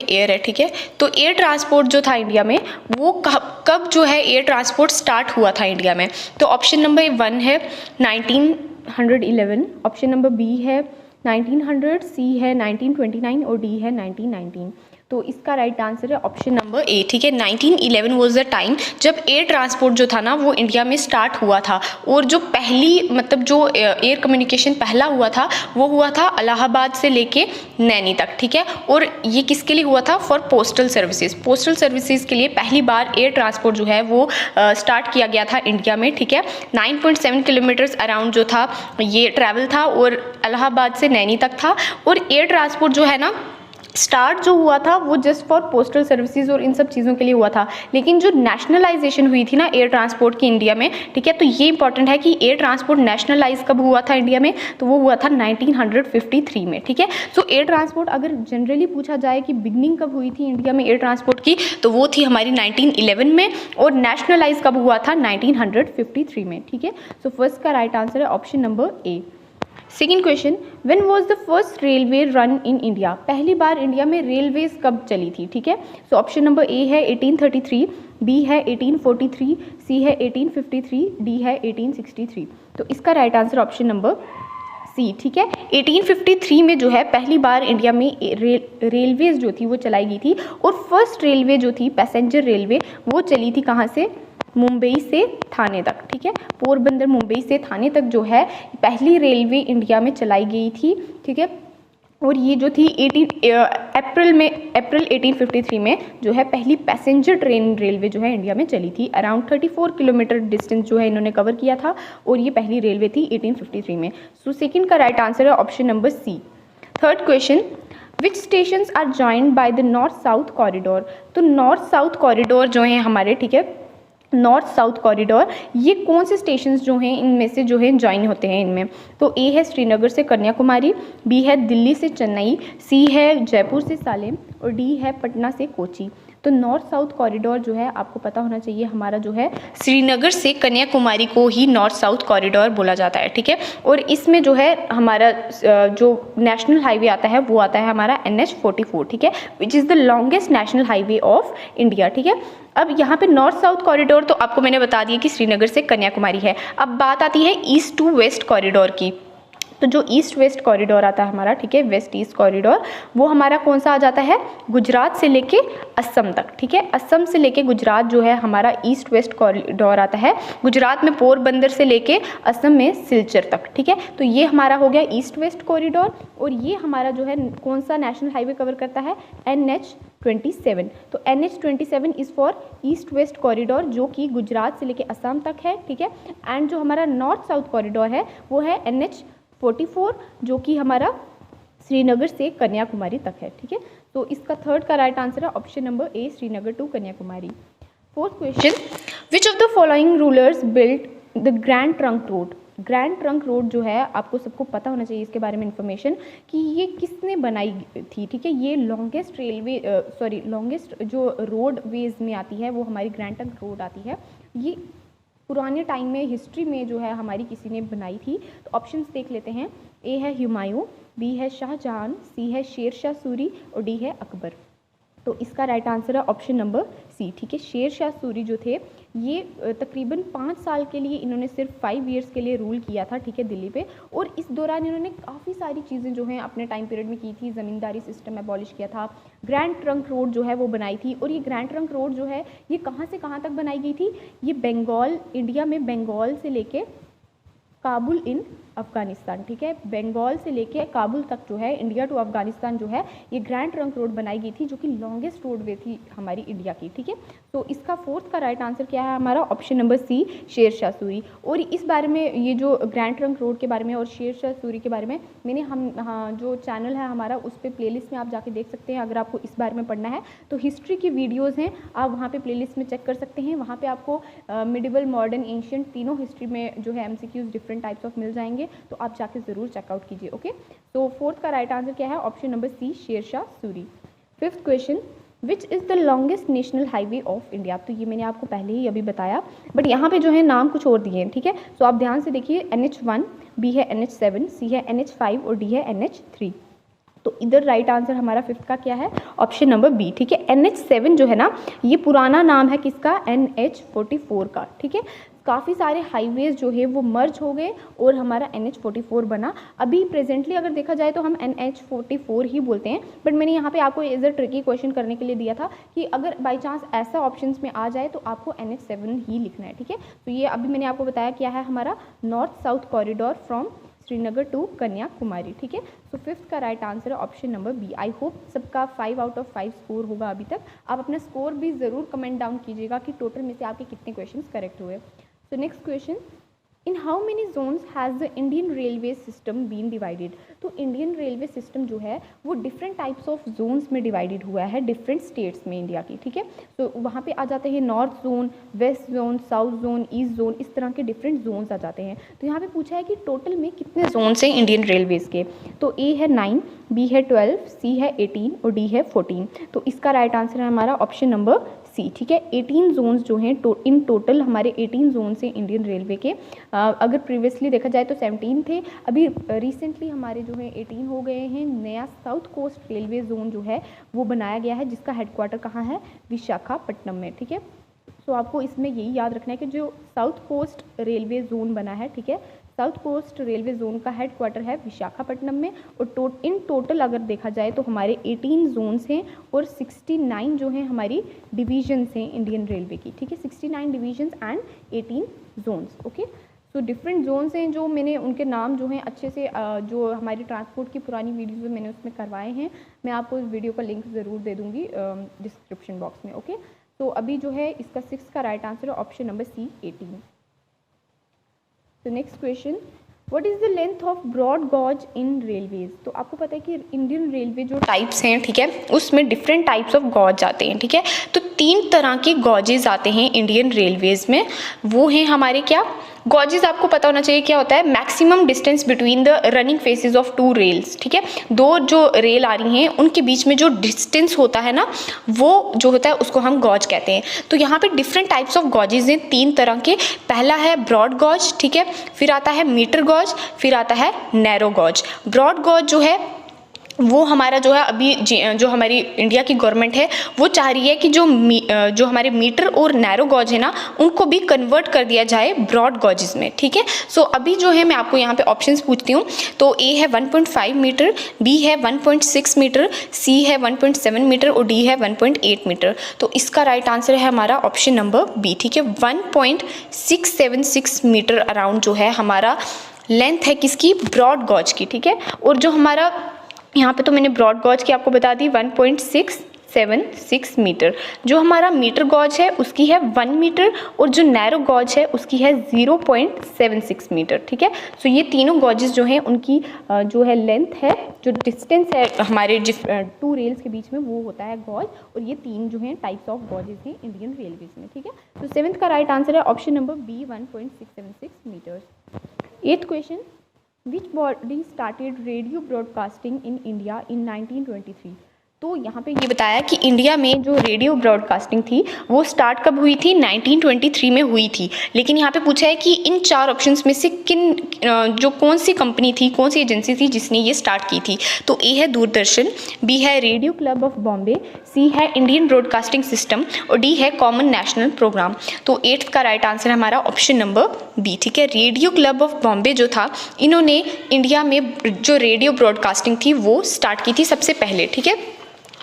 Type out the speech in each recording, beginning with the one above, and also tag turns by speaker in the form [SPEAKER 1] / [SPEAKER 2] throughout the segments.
[SPEAKER 1] Air है, ठीक है। तो एयर ट्रांसपोर्ट जो था इंडिया में वो कब जो है एयर ट्रांसपोर्ट स्टार्ट हुआ था इंडिया में? तो ऑप्शन नंबर 1 है 1911, ऑप्शन नंबर बी है 1900, सी है 1929 और डी है 1919। तो इसका राइट आंसर है ऑप्शन नंबर ए, ठीक है। 1911 वाज द टाइम जब एयर ट्रांसपोर्ट जो था ना वो इंडिया में स्टार्ट हुआ था। और जो पहली मतलब जो एयर कम्युनिकेशन पहला हुआ था वो हुआ था इलाहाबाद से लेके नैनी तक, ठीक है। और ये किसके लिए हुआ था? For postal services. Postal services के लिए पहली बार एयर ट्रांसपोर्ट जो है वो स्टार्ट किया गया था इंडिया में, ठीक है। 9.7 किलोमीटर्स अराउंड जो था ये ट्रैवल था और इलाहाबाद से नैनी तक था। और एयर ट्रांसपोर्ट जो है ना स्टार्ट जो हुआ था वो जस्ट फॉर पोस्टल सर्विसेज और इन सब चीज़ों के लिए हुआ था। लेकिन जो नेशनलाइजेशन हुई थी ना एयर ट्रांसपोर्ट की इंडिया में, ठीक है, तो ये इंपॉर्टेंट है कि एयर ट्रांसपोर्ट नेशनलाइज कब हुआ था इंडिया में? तो वो हुआ था 1953 में, ठीक है। सो एयर ट्रांसपोर्ट अगर जनरली पूछा जाए कि बिगनिंग कब हुई थी इंडिया में एयर ट्रांसपोर्ट की, तो वो थी हमारी 1911 में। और नेशनलाइज कब हुआ था? 1953 में, ठीक है। सो फर्स्ट का राइट आंसर है option number A. Second question, when was the first railway run in India? पहली बार इंडिया में रेलवेज कब चली थी, ठीक है। सो ऑप्शन नंबर ए है 1833, बी है 1843, सी है 1853, डी है 1863। तो इसका right answer option number C, ठीक है। 1853 में जो है पहली बार इंडिया में रेलवेज जो थी वो चलाई गई थी। और फर्स्ट रेलवे जो थी पैसेंजर रेलवे वो चली थी कहाँ से? मुंबई से थाने तक, ठीक है। पोरबंदर मुंबई से थाने तक जो है पहली रेलवे इंडिया में चलाई गई थी, ठीक है। और ये जो थी अप्रैल 1853 में जो है पहली पैसेंजर ट्रेन रेलवे जो है इंडिया में चली थी। अराउंड 34 किलोमीटर डिस्टेंस जो है इन्होंने कवर किया था और ये पहली रेलवे थी 1853 में। सो सेकेंड का राइट आंसर है option number C. Third question, which stations are joined by the north south corridor? तो नॉर्थ साउथ कॉरिडोर जो है हमारे, ठीक है, नॉर्थ साउथ कॉरिडोर, ये कौन से स्टेशंस जो हैं इनमें से जो है ज्वाइन होते हैं इनमें? तो ए है श्रीनगर से कन्याकुमारी, बी है दिल्ली से चेन्नई, सी है जयपुर से सालेम और डी है पटना से कोची। तो नॉर्थ साउथ कॉरिडोर जो है आपको पता होना चाहिए हमारा जो है श्रीनगर से कन्याकुमारी को ही नॉर्थ साउथ कॉरिडोर बोला जाता है, ठीक है। और इसमें जो है हमारा जो नेशनल हाईवे आता है वो आता है हमारा NH44, ठीक है, which is the longest national highway of India, ठीक है। अब यहाँ पे नॉर्थ साउथ कॉरिडोर तो आपको मैंने बता दिया कि श्रीनगर से कन्याकुमारी है। अब बात आती है ईस्ट टू वेस्ट कॉरिडोर की। तो जो ईस्ट वेस्ट कॉरिडोर आता है हमारा, ठीक है, वेस्ट ईस्ट कॉरिडोर, वो हमारा कौन सा आ जाता है? गुजरात से लेके असम तक, ठीक है। असम से लेके गुजरात जो है हमारा ईस्ट वेस्ट कॉरिडोर आता है। गुजरात में पोरबंदर से लेके असम में सिलचर तक, ठीक है। तो ये हमारा हो गया ईस्ट वेस्ट कॉरिडोर। और ये हमारा जो है कौन सा नेशनल हाईवे कवर करता है? NH27। तो NH27 is for east west corridor जो कि गुजरात से लेके असम तक है, ठीक है। एंड जो हमारा नॉर्थ साउथ कॉरिडोर है वो है NH44 जो कि हमारा श्रीनगर से कन्याकुमारी तक है, ठीक है। तो इसका थर्ड का राइट आंसर है option number A, Srinagar to Kanyakumari. Fourth question, which of the following rulers built the grand trunk road? Grand trunk road जो है आपको सबको पता होना चाहिए इसके बारे में इन्फॉर्मेशन कि ये किसने बनाई थी, ठीक है। ये लॉन्गेस्ट लॉन्गेस्ट जो रोड वेज में आती है वो हमारी ग्रैंड ट्रंक रोड आती है। ये पुराने टाइम में हिस्ट्री में जो है हमारी किसी ने बनाई थी। तो ऑप्शंस देख लेते हैं। ए है हुमायूं, बी है शाहजहां, सी है शेर शाह सूरी और डी है अकबर। तो इसका राइट आंसर है ऑप्शन नंबर सी, ठीक है। शेर शाह सूरी जो थे ये तकरीबन 5 साल के लिए इन्होंने सिर्फ 5 ईयर्स के लिए रूल किया था, ठीक है, दिल्ली पे। और इस दौरान इन्होंने काफ़ी सारी चीज़ें जो हैं अपने टाइम पीरियड में की थी। ज़मींदारी सिस्टम एबॉलिश किया था, ग्रैंड ट्रंक रोड जो है वो बनाई थी। और ये ग्रैंड ट्रंक रोड जो है ये कहाँ से कहाँ तक बनाई गई थी? ये बंगाल, इंडिया में बंगाल से लेके काबुल इन अफगानिस्तान, ठीक है, बंगाल से लेके काबुल तक जो है इंडिया टू अफगानिस्तान जो है ये ग्रैंड ट्रंक रोड बनाई गई थी जो कि लॉन्गेस्ट रोडवे थी हमारी इंडिया की, ठीक है। तो इसका फोर्थ का राइट आंसर क्या है हमारा? ऑप्शन नंबर सी, शेर शाह सूरी। और इस बारे में ये जो ग्रैंड ट्रंक रोड के बारे में और शेर शाह सूरी के बारे में मैंने जो चैनल है हमारा उस पर प्लेलिस्ट में आप जाके देख सकते हैं। अगर आपको इस बारे में पढ़ना है तो हिस्ट्री की वीडियोज़ हैं, आप वहाँ पर प्लेलिस्ट में चेक कर सकते हैं। वहाँ पर आपको मिडिवल, मॉडर्न, एंशियंट तीनों हिस्ट्री में जो है MCQs डिफरेंट टाइप्स ऑफ मिल जाएंगे, तो आप जाके ज़रूर चेकआउट कीजिए, ओके। तो फोर्थ का राइट आंसर क्या है? Option number C, Sher Shah Suri. Fifth question, which is the longest national highway of India? तो ये मैंने आपको पहले ही अभी बताया, बट यहाँ पे जो है नाम कुछ और दिए हैं, ठीक है। तो आप ध्यान से देखिए, NH1, बी है NH7, सी है NH5 और डी है NH3। तो इधर राइट आंसर हमारा 5th का क्या है, ऑप्शन नंबर बी, ठीक है। NH7 जो है ना, ये पुराना नाम है किसका, NH44 का, ठीक है। काफ़ी सारे हाईवेज जो है वो मर्ज हो गए और हमारा NH44 बना। अभी प्रेजेंटली अगर देखा जाए तो हम NH44 ही बोलते हैं, बट मैंने यहाँ पे आपको एज अ ट्रिकी क्वेश्चन करने के लिए दिया था कि अगर बाई चांस ऐसा ऑप्शंस में आ जाए तो आपको NH7 ही लिखना है, ठीक है। तो ये अभी मैंने आपको बताया क्या है हमारा north south corridor from Srinagar to Kanyakumari, ठीक है। सो 5th का राइट आंसर है option number B. I hope सबका 5 आउट ऑफ 5 स्कोर होगा अभी तक। आप अपना स्कोर भी ज़रूर कमेंट डाउन कीजिएगा कि टोटल में से आपके कितने क्वेश्चंस करेक्ट हुए। So next question, in how many zones has the Indian railway system been divided? तो इंडियन रेलवे सिस्टम जो है वो डिफरेंट टाइप्स ऑफ जोन्स में डिवाइडेड हुआ है डिफरेंट स्टेट्स में इंडिया की, ठीक है। तो वहाँ पे आ जाते हैं north zone, west zone, south zone, east zone, इस तरह के डिफरेंट जोन्स आ जाते हैं। तो यहाँ पे पूछा है कि टोटल में कितने जोन्स हैं इंडियन रेलवेज़ के। तो ए है 9, बी है 12, सी है 18 और डी है 14। तो इसका राइट आंसर है हमारा ऑप्शन नंबर सी, ठीक है। 18 जोन्स जो हैं इन टोटल हमारे 18 जोन्स हैं इंडियन रेलवे के। अगर प्रीवियसली देखा जाए तो 17 थे, अभी रिसेंटली हमारे जो है 18 हो गए हैं। नया साउथ कोस्ट रेलवे जोन जो है वो बनाया गया है जिसका हेडक्वार्टर कहाँ है, विशाखापट्टनम में, ठीक है। सो आपको इसमें यही याद रखना है कि जो साउथ कोस्ट रेलवे जोन बना है, ठीक है, साउथ कोस्ट रेलवे जोन का हेडक्वार्टर है विशाखापट्टनम में। और इन टोटल अगर देखा जाए तो हमारे 18 जोन्स हैं और 69 जो हैं हमारी डिवीजन्स हैं इंडियन रेलवे की, ठीक है। 69 डिवीजन्स एंड 18 जोन्स, ओके। तो डिफरेंट जोन्स हैं जो मैंने उनके नाम जो हैं अच्छे से जो हमारी ट्रांसपोर्ट की पुरानी वीडियोज़ में मैंने उसमें करवाए हैं। मैं आपको इस वीडियो का लिंक ज़रूर दे दूँगी डिस्क्रिप्शन बॉक्स में, ओके। तो अभी जो है इसका 6th का राइट आंसर है ऑप्शन नंबर सी, 18। तो next question, what is the length of broad gauge in railways. तो आपको पता है कि इंडियन रेलवे जो टाइप्स हैं, ठीक है, उसमें डिफरेंट टाइप्स ऑफ गॉज आते हैं, ठीक है। तो 3 तरह के गॉजेज आते हैं इंडियन रेलवेज में। वो हैं हमारे क्या गॉजेज, आपको पता होना चाहिए क्या होता है, maximum distance between the running faces of 2 rails, ठीक है। 2 जो रेल आ रही हैं उनके बीच में जो डिस्टेंस होता है ना, वो जो होता है उसको हम गॉज कहते हैं। तो यहाँ पे डिफरेंट टाइप्स ऑफ गॉजेज हैं 3 तरह के। पहला है ब्रॉड गॉज, ठीक है, फिर आता है मीटर गॉज, फिर आता है नैरो गॉज। ब्रॉड गॉज जो है वो हमारा जो है अभी जो हमारी इंडिया की गवर्नमेंट है वो चाह रही है कि जो हमारे मीटर और नैरो गॉज है ना उनको भी कन्वर्ट कर दिया जाए ब्रॉड गॉजेस में, ठीक है। सो अभी जो है मैं आपको यहाँ पे ऑप्शंस पूछती हूँ। तो ए है 1.5 मीटर, बी है 1.6 मीटर, सी है 1.7 मीटर और डी है 1.8 मीटर। तो इसका राइट आंसर है हमारा ऑप्शन नंबर बी, ठीक है। 1.676 मीटर अराउंड जो है हमारा लेंथ है किसकी, ब्रॉड गॉज की, ठीक है। और जो हमारा यहाँ पे तो मैंने ब्रॉड गॉज की आपको बता दी 1.676 मीटर। जो हमारा मीटर गॉज है उसकी है 1 मीटर और जो नैरो गॉज है उसकी है 0.76 मीटर, ठीक है। सो ये तीनों गॉजेस जो हैं उनकी जो है लेंथ है, जो डिस्टेंस है हमारे 2 रेल्स के बीच में वो होता है गॉज। और ये 3 जो हैं टाइप्स ऑफ गॉजेस हैं इंडियन रेलवेज में, ठीक है। तो 7th का राइट आंसर है option number B, 1.676 metres. 8th question, Which body started radio broadcasting in India in 1923? तो यहाँ पे ये बताया कि इंडिया में जो रेडियो ब्रॉडकास्टिंग थी वो स्टार्ट कब हुई थी, 1923 में हुई थी। लेकिन यहाँ पे पूछा है कि इन 4 ऑप्शंस में से जो कौन सी कंपनी थी, कौन सी एजेंसी थी जिसने ये स्टार्ट की थी। तो ए है दूरदर्शन, बी है रेडियो क्लब ऑफ बॉम्बे, सी है इंडियन ब्रॉडकास्टिंग सिस्टम और डी है कॉमन नेशनल प्रोग्राम। तो 8th का राइट आंसर है हमारा ऑप्शन नंबर बी, ठीक है। रेडियो क्लब ऑफ बॉम्बे जो था, इन्होंने इंडिया में जो रेडियो ब्रॉडकास्टिंग थी वो स्टार्ट की थी सबसे पहले, ठीक है।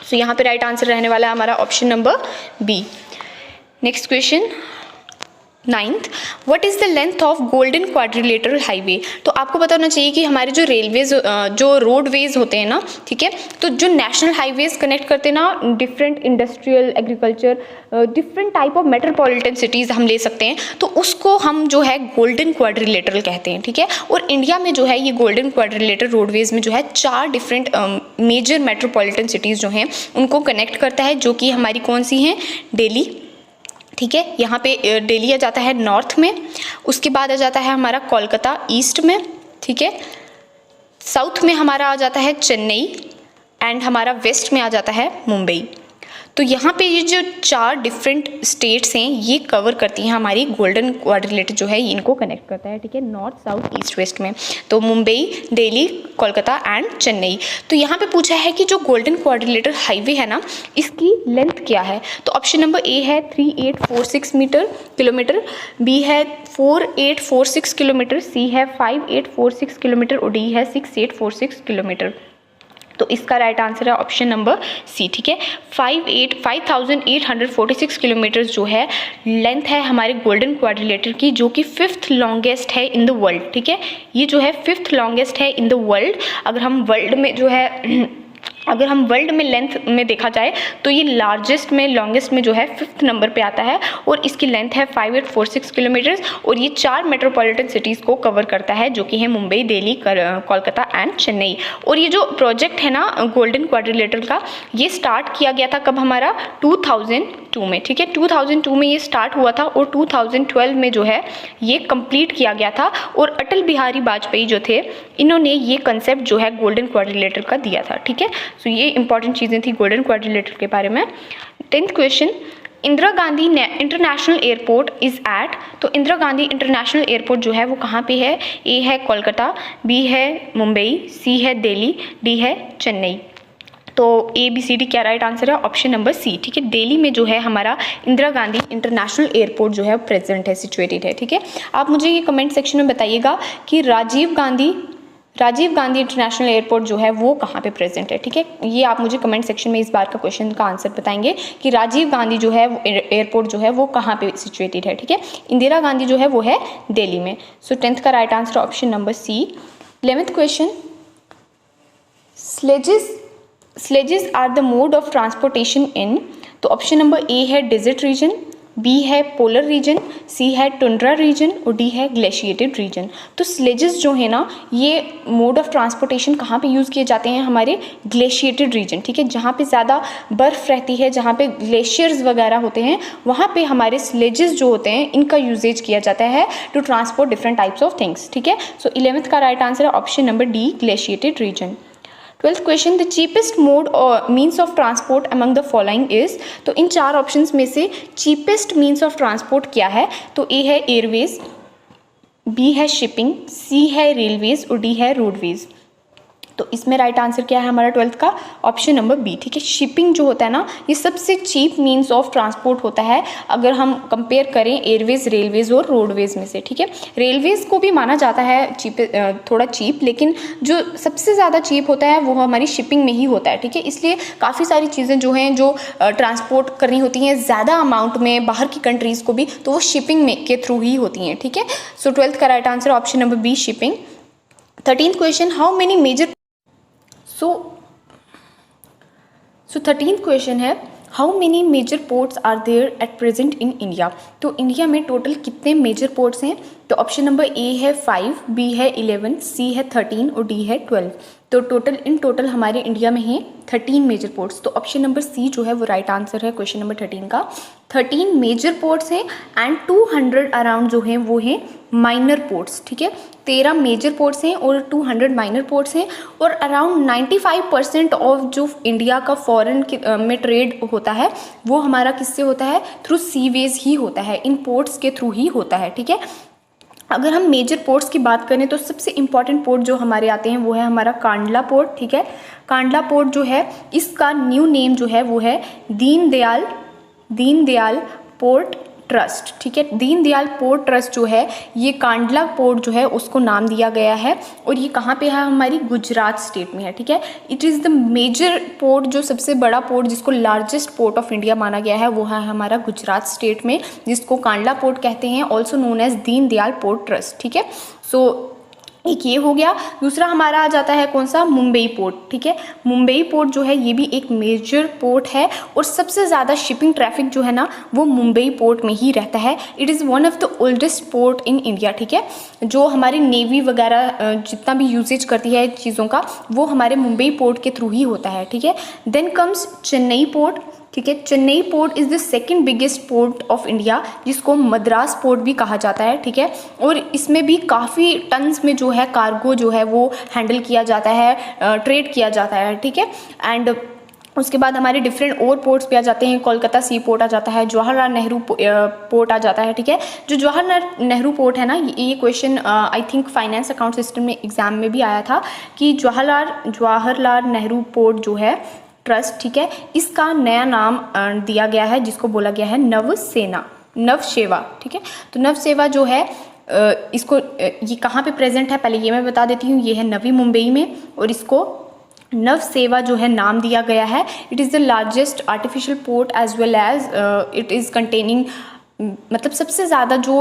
[SPEAKER 1] तो यहाँ पे राइट आंसर रहने वाला है हमारा option number B. Next question, 9th, what is the length of golden quadrilateral highway. तो आपको पता होना चाहिए कि हमारे जो रेलवेज जो रोडवेज होते हैं ना, ठीक है, तो जो नेशनल हाईवेज कनेक्ट करते हैं ना different industrial, agriculture, different type of metropolitan cities हम ले सकते हैं, तो उसको हम जो है गोल्डन क्वाड्रिलेटरल कहते हैं, ठीक है। और इंडिया में जो है ये गोल्डन क्वाड्रिलेटरल रोडवेज में जो है 4 डिफरेंट मेजर मेट्रोपॉलिटन सिटीज़ जो हैं उनको कनेक्ट करता है, जो कि हमारी कौन सी हैं, दिल्ली, ठीक है, यहाँ पे दिल्ली आ जाता है नॉर्थ में, उसके बाद आ जाता है हमारा कोलकाता ईस्ट में, ठीक है, साउथ में हमारा आ जाता है चेन्नई एंड हमारा वेस्ट में आ जाता है मुंबई। तो यहाँ पे ये जो 4 डिफरेंट स्टेट्स हैं ये कवर करती हैं हमारी गोल्डन क्वाड्रिलेटर जो है, ये इनको कनेक्ट करता है, ठीक है, नॉर्थ साउथ ईस्ट वेस्ट में। तो मुंबई, दिल्ली, कोलकाता एंड चेन्नई। तो यहाँ पे पूछा है कि जो गोल्डन क्वाड्रिलेटर हाईवे है ना, इसकी लेंथ क्या है। तो ऑप्शन नंबर ए है 3846 किलोमीटर, बी है 4846 किलोमीटर, सी है 5846 किलोमीटर और डी है 6846 किलोमीटर। तो इसका राइट आंसर है ऑप्शन नंबर सी, ठीक है। 5846 किलोमीटर जो है लेंथ है हमारे गोल्डन क्वाड्रिलेटर की, जो कि 5th लॉन्गेस्ट है इन द वर्ल्ड, ठीक है। ये जो है 5th लॉन्गेस्ट है इन द वर्ल्ड। अगर हम वर्ल्ड में जो है अगर हम वर्ल्ड में लेंथ में देखा जाए तो ये लार्जेस्ट में लॉन्गेस्ट में जो है 5th नंबर पे आता है और इसकी लेंथ है 5846 किलोमीटर और ये 4 मेट्रोपॉलिटन सिटीज़ को कवर करता है, जो कि है मुंबई, दिल्ली, कोलकाता एंड चेन्नई। और ये जो प्रोजेक्ट है ना गोल्डन क्वाड्रिलेटर का, ये स्टार्ट किया गया था कब, हमारा 2002 में, ठीक है। 2002 में ये स्टार्ट हुआ था और 2012 में जो है ये कंप्लीट किया गया था। और अटल बिहारी वाजपेयी जो थे, इन्होंने ये कंसेप्ट जो है गोल्डन क्वाड्रिलेटर का दिया था, ठीक है। सो ये इंपॉर्टेंट चीज़ें थी गोल्डन क्वाड्रिलेटर के बारे में। 10th question, Indira Gandhi international airport is at. तो इंदिरा गांधी इंटरनेशनल एयरपोर्ट जो है वो कहाँ पे है। ए है कोलकाता, बी है मुंबई, सी है दिल्ली, डी है चेन्नई। तो ए बी सी डी क्या राइट आंसर है, ऑप्शन नंबर सी, ठीक है। दिल्ली में जो है हमारा इंदिरा गांधी इंटरनेशनल एयरपोर्ट जो है प्रेजेंट है, सिचुएटेड है, ठीक है। आप मुझे ये कमेंट सेक्शन में बताइएगा कि राजीव गांधी इंटरनेशनल एयरपोर्ट जो है वो कहाँ पे प्रेजेंट है, ठीक है। ये आप मुझे कमेंट सेक्शन में इस बार का क्वेश्चन का आंसर बताएंगे कि राजीव गांधी जो है एयरपोर्ट जो है वो कहाँ पे सिचुएटेड है, ठीक है। इंदिरा गांधी जो है वो है दिल्ली में। सो 10th का right answer option number C. 11th question, sledges are the mode of transportation in. तो ऑप्शन नंबर ए है डेजर्ट रीजन, बी है पोलर रीजन, सी है टुंड्रा रीजन और डी है ग्लेशिएटेड रीजन। तो स्लेजेस जो है ना, ये मोड ऑफ ट्रांसपोर्टेशन कहाँ पे यूज़ किए जाते हैं, हमारे ग्लेशिएटेड रीजन, ठीक है। जहाँ पे ज़्यादा बर्फ़ रहती है, जहाँ पे ग्लेशियर्स वगैरह होते हैं, वहाँ पे हमारे स्लेजेस जो होते हैं इनका यूजेज किया जाता है to transport different types of things, ठीक है। सो 11th का राइट आंसर है option number D, glaciated region. 12th question, the cheapest mode और means of transport among the following is. तो इन 4 ऑप्शंस में से चीपेस्ट मीन्स ऑफ ट्रांसपोर्ट क्या है। तो ए है एयरवेज, बी है शिपिंग, सी है रेलवेज और डी है रोडवेज। तो इसमें राइट आंसर क्या है हमारा 12th का, ऑप्शन नंबर बी, ठीक है। शिपिंग जो होता है ना, ये सबसे चीप मीन्स ऑफ ट्रांसपोर्ट होता है अगर हम कंपेयर करें एयरवेज, रेलवेज और रोडवेज में से, ठीक है। रेलवेज को भी माना जाता है थोड़ा चीप, लेकिन जो सबसे ज़्यादा चीप होता है वो हमारी शिपिंग में ही होता है, ठीक है। इसलिए काफ़ी सारी चीज़ें जो हैं जो ट्रांसपोर्ट करनी होती हैं ज़्यादा अमाउंट में बाहर की कंट्रीज़ को भी, तो वो शिपिंग में के थ्रू ही होती हैं, ठीक है। सो 12th का right answer option number B, shipping. 13th question, how many major. So 13th question है, how many major ports are there at present in India. तो इंडिया में टोटल कितने मेजर पोर्ट्स हैं। तो ऑप्शन नंबर ए है 5, B है 11, सी है 13 और डी है 12। तो इन टोटल हमारे इंडिया में हैं 13 मेजर पोर्ट्स। तो ऑप्शन नंबर सी जो है वो राइट आंसर है क्वेश्चन नंबर 13 का। 13 मेजर पोर्ट्स हैं एंड 200 अराउंड जो हैं वो हैं माइनर पोर्ट्स, ठीक है। 13 मेजर पोर्ट्स हैं और 200 माइनर पोर्ट्स हैं और अराउंड 95% ऑफ जो इंडिया का फॉरेन में ट्रेड होता है वो हमारा किससे होता है, थ्रू सीवेज ही होता है, इन पोर्ट्स के थ्रू ही होता है, ठीक है। अगर हम मेजर पोर्ट्स की बात करें तो सबसे इम्पॉर्टेंट पोर्ट जो हमारे आते हैं वो है हमारा कांडला पोर्ट, ठीक है। कांडला पोर्ट जो है इसका न्यू नेम जो है वो है दीनदयाल पोर्ट ट्रस्ट, ठीक है। दीनदयाल पोर्ट ट्रस्ट जो है ये कांडला पोर्ट जो है उसको नाम दिया गया है और ये कहाँ पे है, हमारी गुजरात स्टेट में है, ठीक है। It is the major port, जो सबसे बड़ा पोर्ट जिसको लार्जेस्ट पोर्ट ऑफ इंडिया माना गया है वो है हमारा गुजरात स्टेट में, जिसको कांडला पोर्ट कहते हैं, also known as Deendayal port trust, ठीक है। सो एक ये हो गया। दूसरा हमारा आ जाता है कौन सा, मुंबई पोर्ट, ठीक है। मुंबई पोर्ट जो है ये भी एक मेजर पोर्ट है और सबसे ज़्यादा शिपिंग ट्रैफिक जो है ना वो मुंबई पोर्ट में ही रहता है। It is one of the oldest port in India, ठीक है। जो हमारी नेवी वगैरह जितना भी यूजेज करती है चीज़ों का वो हमारे मुंबई पोर्ट के थ्रू ही होता है, ठीक है। देन कम्स चेन्नई पोर्ट, ठीक है। Chennai port is the second biggest port of India, जिसको मद्रास पोर्ट भी कहा जाता है, ठीक है। और इसमें भी काफ़ी टन्स में जो है कार्गो जो है वो हैंडल किया जाता है, ट्रेड किया जाता है, ठीक है। एंड उसके बाद हमारे डिफरेंट और पोर्ट्स भी आ जाते हैं, कोलकाता सी पोर्ट आ जाता है, जवाहरलाल नेहरू पोर्ट आ जाता है, ठीक है। जो जवाहरलाल नेहरू पोर्ट है ना, ये question I think finance account system में एग्जाम में भी आया था कि जवाहरलाल नेहरू पोर्ट जो है ट्रस्ट, ठीक है, इसका नया नाम दिया गया है जिसको बोला गया है नवसेवा, ठीक है। तो नवसेवा जो है इसको ये कहाँ पे प्रेजेंट है पहले ये मैं बता देती हूँ, ये है नवी मुंबई में और इसको नवसेवा जो है नाम दिया गया है। It is the largest artificial port as well as it is containing, मतलब सबसे ज़्यादा जो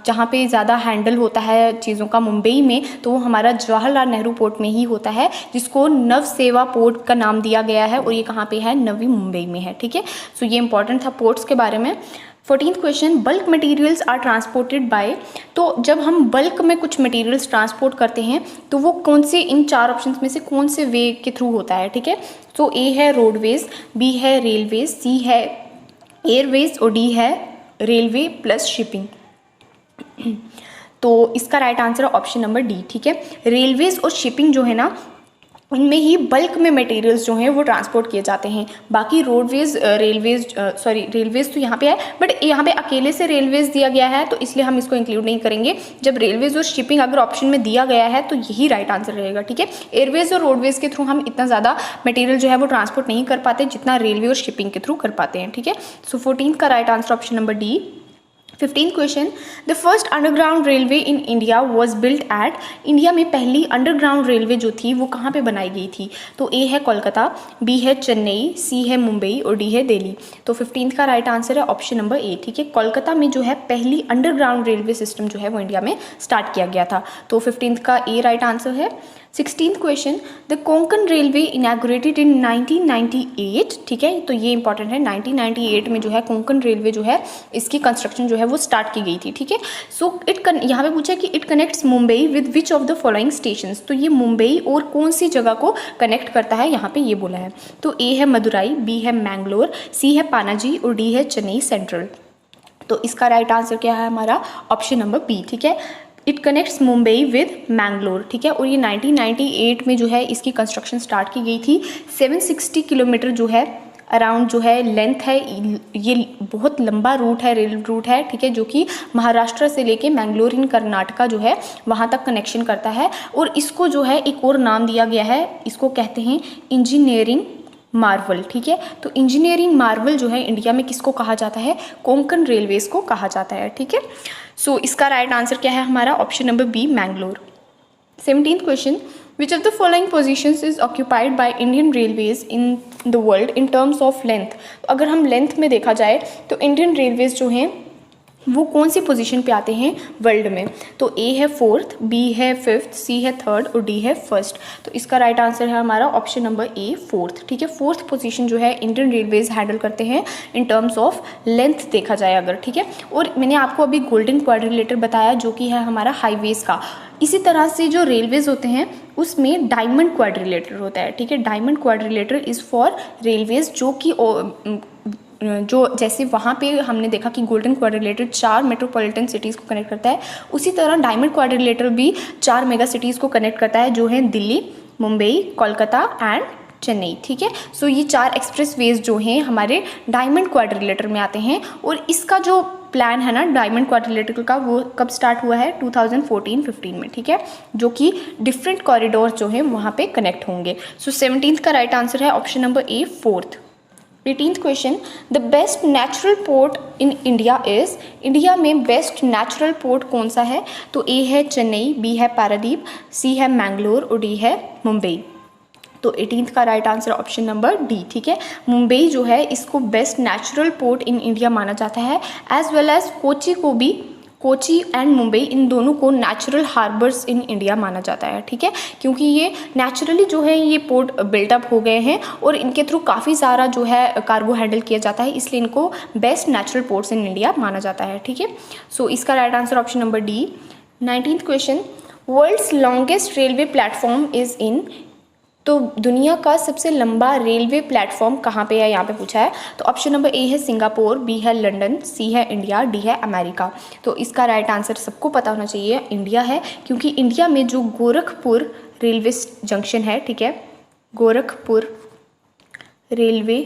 [SPEAKER 1] जहाँ पे ज़्यादा हैंडल होता है चीज़ों का मुंबई में, तो वो हमारा जवाहरलाल नेहरू पोर्ट में ही होता है जिसको नवसेवा पोर्ट का नाम दिया गया है और ये कहाँ पे है, नवी मुंबई में है, ठीक है। सो ये इंपॉर्टेंट था पोर्ट्स के बारे में। 14th question, bulk materials are transported by, तो जब हम बल्क में कुछ मटेरियल्स ट्रांसपोर्ट करते हैं तो वो कौन से, इन 4 ऑप्शंस में से कौन से वे के थ्रू होता है, ठीक है। तो ए है रोडवेज, बी है रेलवेज, सी है एयरवेज और डी है रेलवे प्लस शिपिंग। तो इसका राइट आंसर है ऑप्शन नंबर डी, ठीक है। रेलवेज और शिपिंग जो है ना, उनमें ही बल्क में मटेरियल्स जो हैं वो ट्रांसपोर्ट किए जाते हैं। बाकी रोडवेज रेलवेज तो यहाँ पे है, बट यहाँ पे अकेले से रेलवेज दिया गया है तो इसलिए हम इसको इंक्लूड नहीं करेंगे। जब रेलवेज और शिपिंग अगर ऑप्शन में दिया गया है तो यही राइट आंसर रहेगा, ठीक है। एयरवेज और रोडवेज के थ्रू हम इतना ज़्यादा मटेरियल जो है वो ट्रांसपोर्ट नहीं कर पाते जितना रेलवे और शिपिंग के थ्रू कर पाते हैं, ठीक है। सो 14th का right answer option number D. 15th question, the first underground railway in India was built at, India में पहली अंडरग्राउंड रेलवे जो थी वो कहाँ पे बनाई गई थी। तो ए है कोलकाता, बी है चेन्नई, सी है मुंबई और डी है दिल्ली। तो 15th का राइट आंसर है ऑप्शन नंबर ए, ठीक है। कोलकाता में जो है पहली अंडरग्राउंड रेलवे सिस्टम जो है वो इंडिया में स्टार्ट किया गया था, तो 15th का ए राइट आंसर है। 16th question, the Konkan railway inaugurated in 1998, ठीक है। तो ये इंपॉर्टेंट है, 1998 में जो है कोंकण रेलवे जो है इसकी कंस्ट्रक्शन जो है वो स्टार्ट की गई थी, ठीक है। सो यहाँ पे पूछा कि it connects Mumbai with which of the following stations, तो ये मुंबई और कौन सी जगह को कनेक्ट करता है यहाँ पे ये बोला है। तो ए है मदुराई, बी है मैंगलोर, सी है पानाजी और डी है चेन्नई सेंट्रल। तो इसका राइट आंसर क्या है हमारा ऑप्शन नंबर बी, ठीक है। It connects Mumbai with Mangalore, ठीक है। और ये 1998 में जो है इसकी कंस्ट्रक्शन स्टार्ट की गई थी। 760 किलोमीटर जो है अराउंड जो है लेंथ है, ये बहुत लंबा रूट है, रेल रूट है, ठीक है, जो कि महाराष्ट्र से लेके मैंगलोर इन कर्नाटका जो है वहाँ तक कनेक्शन करता है। और इसको जो है एक और नाम दिया गया है, इसको कहते हैं इंजीनियरिंग मार्वल, ठीक है। तो इंजीनियरिंग मार्वल जो है इंडिया में किसको कहा जाता है, कोंकण रेलवेज को कहा जाता है, ठीक है। सो इसका राइट आंसर क्या है हमारा option number B, Mangalore. 17th question, which of the following positions is occupied by Indian railways in the world in terms of length. तो अगर हम लेंथ में देखा जाए तो इंडियन रेलवेज जो हैं वो कौन सी पोजीशन पे आते हैं वर्ल्ड में। तो ए है 4th, बी है 5th, सी है 3rd और डी है 1st। तो इसका राइट आंसर है हमारा ऑप्शन नंबर ए, 4th, ठीक है। 4th पोजीशन जो है इंडियन रेलवेज हैंडल करते हैं इन टर्म्स ऑफ लेंथ देखा जाए अगर, ठीक है। और मैंने आपको अभी गोल्डन क्वाड्रिलेटर बताया जो कि है हमारा हाईवेज का। इसी तरह से जो रेलवेज होते हैं उसमें डायमंड क्वाड्रिलेटर होता है, ठीक है। Diamond quadrilateral is for railways, जो कि जो जैसे वहाँ पे हमने देखा कि गोल्डन क्वाड्रिलेटर 4 मेट्रोपॉलिटन सिटीज़ को कनेक्ट करता है, उसी तरह डायमंड क्वाड्रिलेटर भी 4 मेगा सिटीज़ को कनेक्ट करता है जो है दिल्ली, मुंबई, कोलकाता एंड चेन्नई, ठीक है। सो ये 4 एक्सप्रेस वेज जो हैं हमारे डायमंड क्वाड्रिलेटर में आते हैं। और इसका जो प्लान है ना डायमंड क्वाड्रिलेटर का, वो कब स्टार्ट हुआ है 2014-15 में, ठीक है, जो कि डिफरेंट कॉरिडोर जो हैं वहाँ पे कनेक्ट होंगे। सो 17th का राइट आंसर है option number A, 4th। 18th question, the best natural port in India is, India में बेस्ट नेचुरल पोर्ट कौन सा है। तो ए है चेन्नई, बी है पारादीप, सी है मैंगलोर और डी है मुंबई। तो 18th का right answer option number D, ठीक है। मुंबई जो है इसको best natural port in India माना जाता है, एज वेल एज कोची को भी, कोची एंड मुंबई इन दोनों को नेचुरल हार्बर्स इन इंडिया माना जाता है, ठीक है। क्योंकि ये नेचुरली जो है ये पोर्ट बिल्टअप हो गए हैं और इनके थ्रू काफ़ी सारा जो है कार्गो हैंडल किया जाता है, इसलिए इनको best natural ports in India माना जाता है, ठीक है। सो इसका right answer option number D. 19th question, world's longest railway platform is in, तो दुनिया का सबसे लंबा रेलवे प्लेटफॉर्म कहाँ पे है यहाँ पे पूछा है। तो ऑप्शन नंबर ए है सिंगापुर, बी है लंदन, सी है इंडिया, डी है अमेरिका। तो इसका राइट आंसर सबको पता होना चाहिए, इंडिया है, क्योंकि इंडिया में जो गोरखपुर रेलवे जंक्शन है, ठीक है, गोरखपुर रेलवे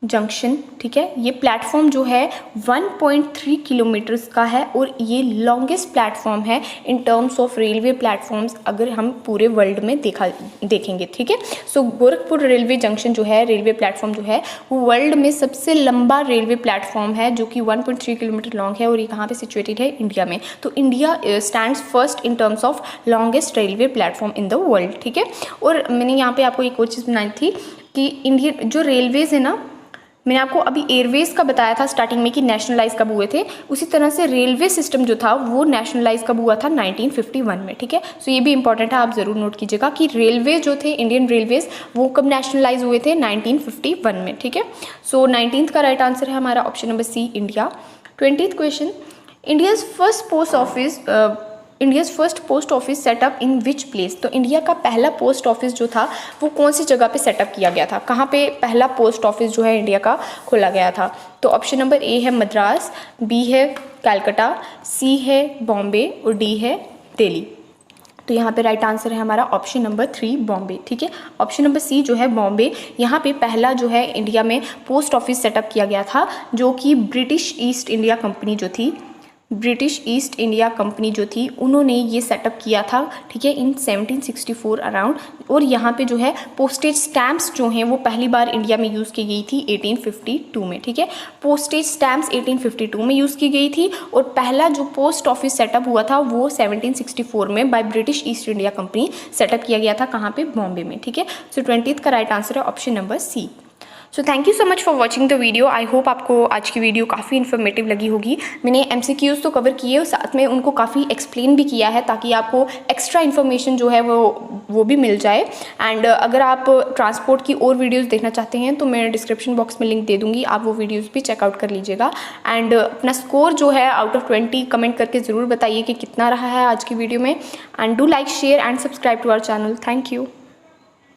[SPEAKER 1] जंक्शन, ठीक है। ये प्लेटफॉर्म जो है 1.3 किलोमीटर्स का है और ये लॉन्गेस्ट प्लेटफॉर्म है इन टर्म्स ऑफ रेलवे प्लेटफॉर्म्स अगर हम पूरे वर्ल्ड में देखेंगे, ठीक है। सो गोरखपुर रेलवे जंक्शन जो है, रेलवे प्लेटफॉर्म जो है, वो वर्ल्ड में सबसे लंबा रेलवे प्लेटफॉर्म है जो कि 1.3 किलोमीटर लॉन्ग है और ये कहाँ पे सिचुएटेड है? इंडिया में। तो India stands first in terms of longest railway platform in the world, ठीक है। और मैंने यहाँ पे आपको एक और चीज़ बनाई थी कि इंडियन जो रेलवेज़ है ना, मैंने आपको अभी एयरवेज का बताया था स्टार्टिंग में कि नेशनलाइज कब हुए थे, उसी तरह से रेलवे सिस्टम जो था वो नेशनलाइज कब हुआ था? 1951 में, ठीक है। सो ये भी इंपॉर्टेंट है, आप ज़रूर नोट कीजिएगा कि रेलवे जो थे, इंडियन रेलवेज, वो कब नेशनलाइज हुए थे? 1951 में, ठीक है। सो 19th का राइट आंसर है हमारा option number C, India. 20th question, India's first post office setup in which place? तो इंडिया का पहला पोस्ट ऑफिस जो था वो कौन सी जगह पे सेटअप किया गया था? कहाँ पे पहला पोस्ट ऑफिस जो है इंडिया का खोला गया था? तो ऑप्शन नंबर ए है मद्रास, बी है कलकत्ता, सी है बॉम्बे और डी है दिल्ली। तो यहाँ पे राइट आंसर है हमारा ऑप्शन नंबर 3, बॉम्बे, ठीक है। ऑप्शन नंबर सी जो है बॉम्बे, यहाँ पे पहला जो है इंडिया में पोस्ट ऑफिस सेटअप किया गया था जो कि ब्रिटिश ईस्ट इंडिया कंपनी जो थी उन्होंने ये सेटअप किया था, ठीक है, इन 1764 अराउंड। और यहाँ पे जो है पोस्टेज स्टैम्प्स जो हैं वो पहली बार इंडिया में यूज़ की गई थी 1852 में, ठीक है। पोस्टेज स्टैम्प्स 1852 में यूज़ की गई थी और पहला जो पोस्ट ऑफिस सेटअप हुआ था वो 1764 में by British east India company setup किया गया था। कहाँ पे? बॉम्बे में, ठीक है। सो 20th का राइट आंसर है option number C. So thank you so much for watching the video. I hope आपको आज की वीडियो काफ़ी इन्फॉर्मेटिव लगी होगी। मैंने MCQs तो कवर किए और साथ में उनको काफ़ी एक्सप्लेन भी किया है ताकि आपको एक्स्ट्रा इन्फॉर्मेशन जो है वो भी मिल जाए। एंड अगर आप ट्रांसपोर्ट की और वीडियोज़ देखना चाहते हैं तो मैं डिस्क्रिप्शन बॉक्स में लिंक दे दूँगी, आप वो वीडियोज़ भी चेकआउट कर लीजिएगा। एंड अपना स्कोर जो है आउट ऑफ 20 कमेंट करके ज़रूर बताइए कि कितना रहा है आज की वीडियो में। And do like, share and subscribe to our channel. Thank you.